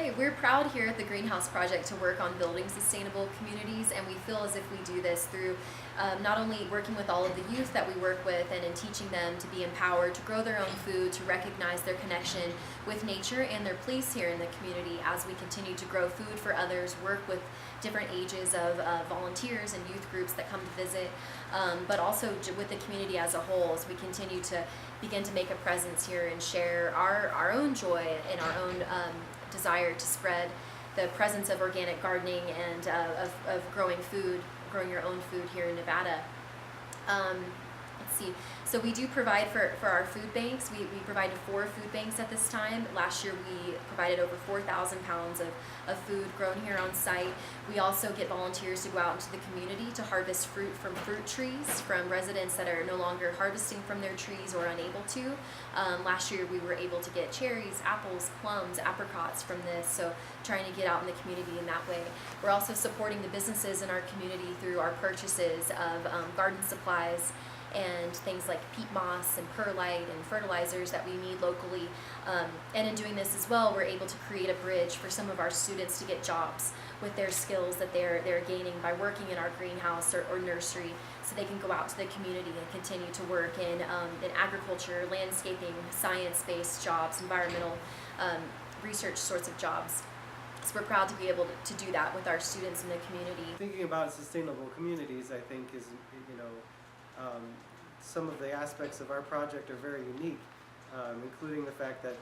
Hey, we're proud here at the Greenhouse Project to work on building sustainable communities, and we feel as if we do this through not only working with all of the youth that we work with and in teaching them to be empowered to grow their own food, to recognize their connection with nature and their place here in the community as we continue to grow food for others, work with different ages of volunteers and youth groups that come to visit, but also with the community as a whole as we continue to begin to make a presence here and share our own joy and our own desire to spread the presence of organic gardening and of growing food, growing your own food here in Nevada. Let's see. So we do provide for our food banks. We provide 4 food banks at this time. Last year we provided over 4,000 pounds of food grown here on site. We also get volunteers to go out into the community to harvest fruit from fruit trees from residents that are no longer harvesting from their trees or unable to. Last year we were able to get cherries, apples, plums, apricots from this, so trying to get out in the community in that way. We're also supporting the businesses in our community through our purchases of garden supplies and things like peat moss and perlite and fertilizers that we need locally. And in doing this as well, we're able to create a bridge for some of our students to get jobs with their skills that they're gaining by working in our greenhouse or nursery, so they can go out to the community and continue to work in agriculture, landscaping, science-based jobs, environmental research sorts of jobs. So we're proud to be able to do that with our students in the community. Thinking about sustainable communities, I think, is, some of the aspects of our project are very unique, including the fact that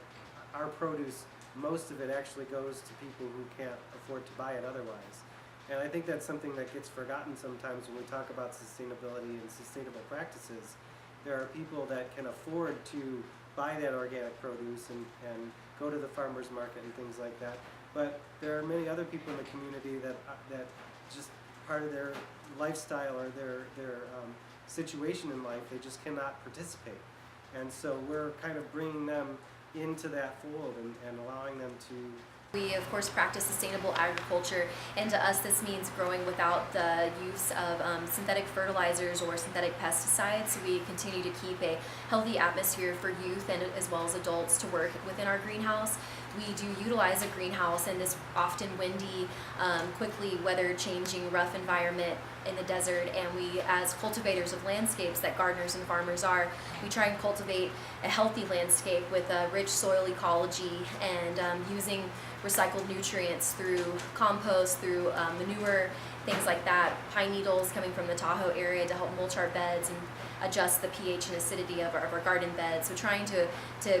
our produce, most of it actually goes to people who can't afford to buy it otherwise. And I think that's something that gets forgotten sometimes when we talk about sustainability and sustainable practices. There are people that can afford to buy that organic produce and go to the farmer's market and things like that. But there are many other people in the community that just part of their lifestyle or their situation in life, they just cannot participate. And so we're kind of bringing them into that fold and allowing them to. We of course practice sustainable agriculture, and to us this means growing without the use of synthetic fertilizers or synthetic pesticides. We continue to keep a healthy atmosphere for youth and as well as adults to work within our greenhouse. We do utilize a greenhouse in this often windy, quickly weather-changing, rough environment in the desert, and we, as cultivators of landscapes that gardeners and farmers are, we try and cultivate a healthy landscape with a rich soil ecology and using recycled nutrients through compost, through manure, things like that, pine needles coming from the Tahoe area to help mulch our beds and adjust the pH and acidity of our garden beds. So trying to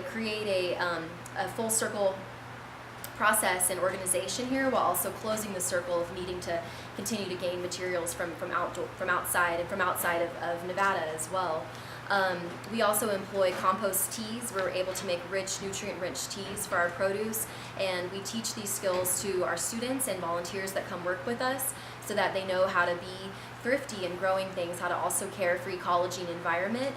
create a full circle process and organization here, while also closing the circle of needing to continue to gain materials from outside of Nevada as well. We also employ compost teas. We're able to make rich, nutrient-rich teas for our produce, and we teach these skills to our students and volunteers that come work with us so that they know how to be thrifty in growing things, how to also care for ecology and environment.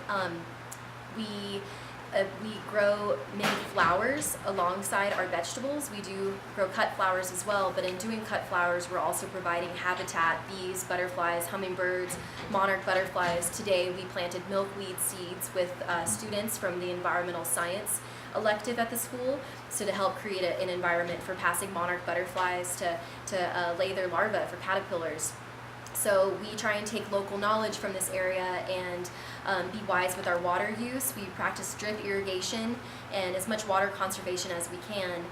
We grow many flowers alongside our vegetables. We do grow cut flowers as well, but in doing cut flowers, we're also providing habitat, bees, butterflies, hummingbirds, monarch butterflies. Today, we planted milkweed seeds with students from the environmental science elective at the school, so to help create an environment for passing monarch butterflies to lay their larvae for caterpillars. So we try and take local knowledge from this area and be wise with our water use. We practice drip irrigation and as much water conservation as we can,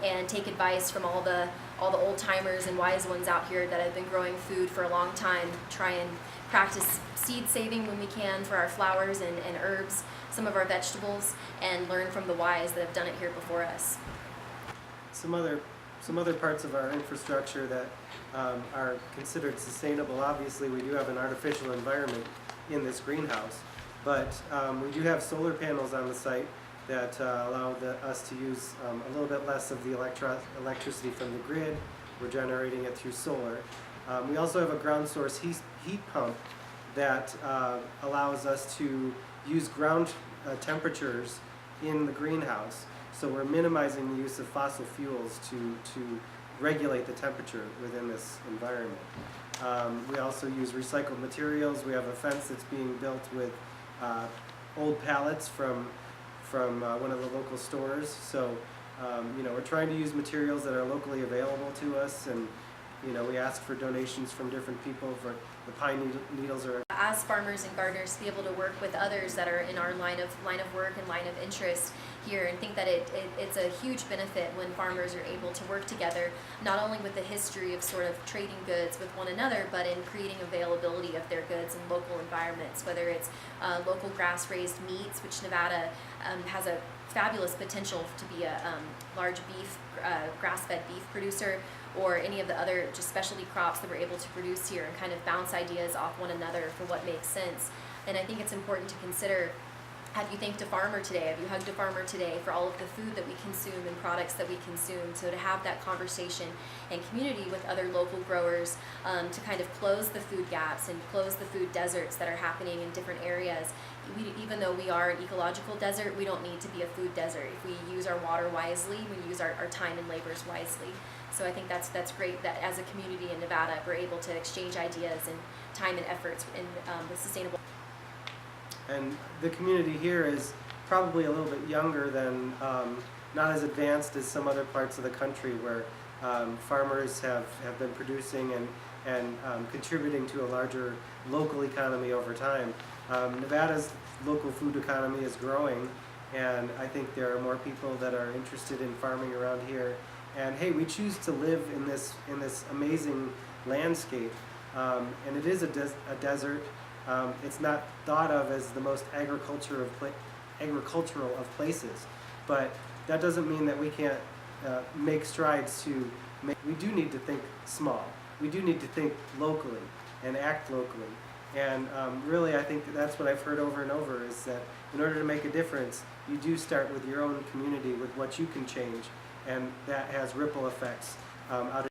and take advice from all the old timers and wise ones out here that have been growing food for a long time. Try and practice seed saving when we can for our flowers and herbs, some of our vegetables, and learn from the wise that have done it here before us. Some other parts of our infrastructure that are considered sustainable. Obviously, we do have an artificial environment in this greenhouse, but we do have solar panels on the site that allow us to use a little bit less of the electricity from the grid. We're generating it through solar. We also have a ground source heat pump that allows us to use ground temperatures in the greenhouse. So we're minimizing the use of fossil fuels to regulate the temperature within this environment. We also use recycled materials. We have a fence that's being built with old pallets from one of the local stores. So You know, we're trying to use materials that are locally available to us, and you know, we ask for donations from different people. For the pine needles are As farmers and gardeners, to be able to work with others that are in our line of work and line of interest here, and think that it's a huge benefit when farmers are able to work together, not only with the history of sort of trading goods with one another, but in creating availability of their goods in local environments, whether it's local grass-raised meats, which Nevada has a fabulous potential to be a large beef, grass-fed beef producer, or any of the other just specialty crops that we're able to produce here, and kind of bounce ideas off one another for what makes sense. And I think it's important to consider, have you thanked a farmer today? Have you hugged a farmer today for all of the food that we consume and products that we consume? So to have that conversation and community with other local growers to kind of close the food gaps and close the food deserts that are happening in different areas. Even though we are an ecological desert, we don't need to be a food desert. If we use our water wisely, we use our time and labors wisely. So I think that's great that as a community in Nevada, we're able to exchange ideas and time and efforts in with sustainable. And the community here is probably a little bit younger than, not as advanced as some other parts of the country where farmers have been producing and contributing to a larger local economy over time. Nevada's local food economy is growing, and I think there are more people that are interested in farming around here. And hey, we choose to live in this amazing landscape, and it is a desert. It's not thought of as the most agricultural of places, but that doesn't mean that we can't make strides to make. We do need to think small. We do need to think locally and act locally. And really, I think that's what I've heard over and over, is that in order to make a difference, you do start with your own community, with what you can change, and that has ripple effects out